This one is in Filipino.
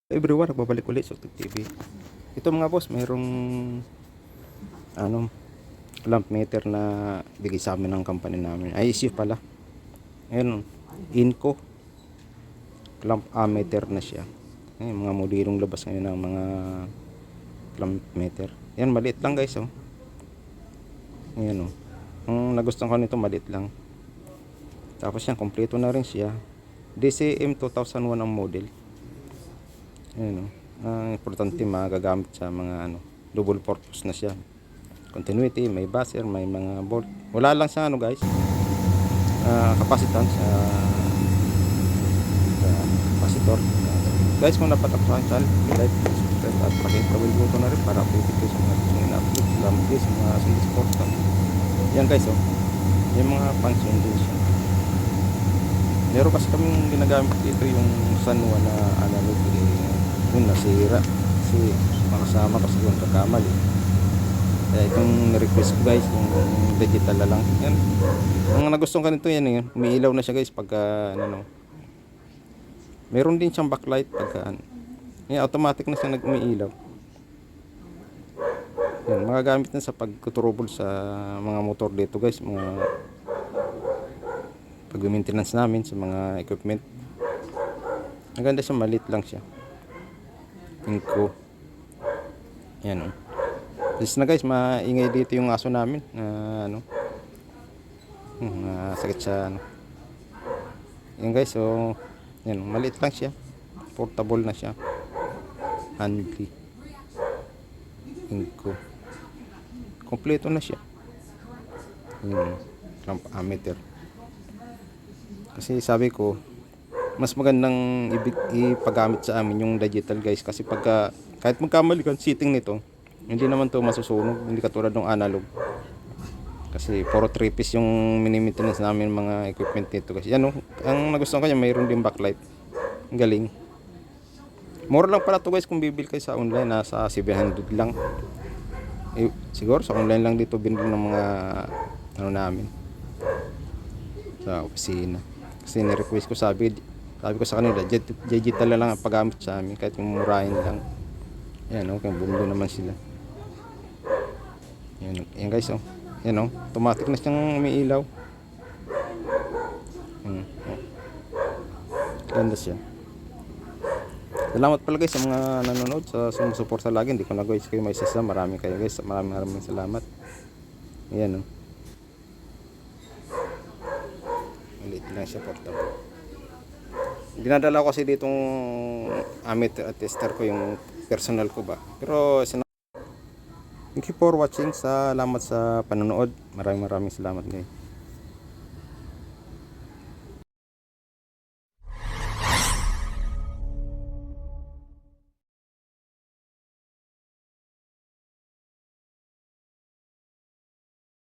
Everyone, nagbabalik ulit sa Tug TV. Ito mga boss, mayroong clamp meter na bigay sa amin ng company namin. ISU pala. Ayun, Inco clamp meter na siya. Ayun, mga modernong labas ngayon ng mga clamp meter. Yan, maliit lang guys, oh. Ayan, oh. Ang nagustuhan ko nito, maliit lang. Tapos yan, kompleto na rin siya. DCM 2001 ang model. Ayan, ang importante magagamit sa mga double purpose na siya. Continuity, may buzzer, may mga bolt. Wala lang sa guys, capacitance sa capacitor. Guys, kung napatakpan sa channel, like, subscribe at pakita-bell button na rin para update kayo sa mga gusto nyo na-upload. Salamat guys sa mga support. Yan guys, oh, yung mga function din siya. Meron kasi kaming ginagamit dito yung Sanwa na analog, yun nasira kasi makasama kasi yung kakamali. Kaya itong request ko guys, yung digital na lang yan. Ang nagustuhan ko nito yan, yun umiilaw na siya guys pagka meron din siyang backlight pagka yan, automatic na siya nag-umiilaw. Yan, magagamit na sa pag-trouble sa mga motor dito guys, mga pag-maintenance namin sa mga equipment. Maganda siya, maliit lang siya. Inco. Yan, oh. Just na guys, maingay dito yung aso namin na sakit sa yan guys, so yan, maliit lang siya, portable na siya, handy. Inco, kompleto na siya. Clamp meter. Kasi sabi ko, mas magandang ipagamit sa amin yung digital guys, kasi pagka kahit magkamali ka setting nito, hindi naman to masusunog, hindi katulad ng analog. Kasi puro 3-piece yung mini-maintenance namin mga equipment nito guys. Yan, oh, ang nagustuhan ko niya, mayroon din backlight. Ang galing. Mura lang pala to guys kung bibili kayo sa online, nasa 700 lang. Siguro sa online lang dito binili ng mga namin sa opisina. Kasi ni-request ko, sabi ko sa kanila, digital na lang ang paggamit sa amin, kahit yung murahin lang. Yan, okay, bumili naman sila. Yan guys, oh. Yan, oh, automatic na siyang umiilaw. Oh. Ganda siya. Salamat pala guys sa mga nanonood, sa sumusuporta lagi. Hindi ko na guys kayo may sasa. Marami kayo guys. Maraming salamat. Yan, oh. Maliit lang siya, portable. Dinadala ko kasi ditong ammeter at tester ko, yung personal ko ba. Pero thank you for watching. Salamat sa panonood. Maraming salamat guys.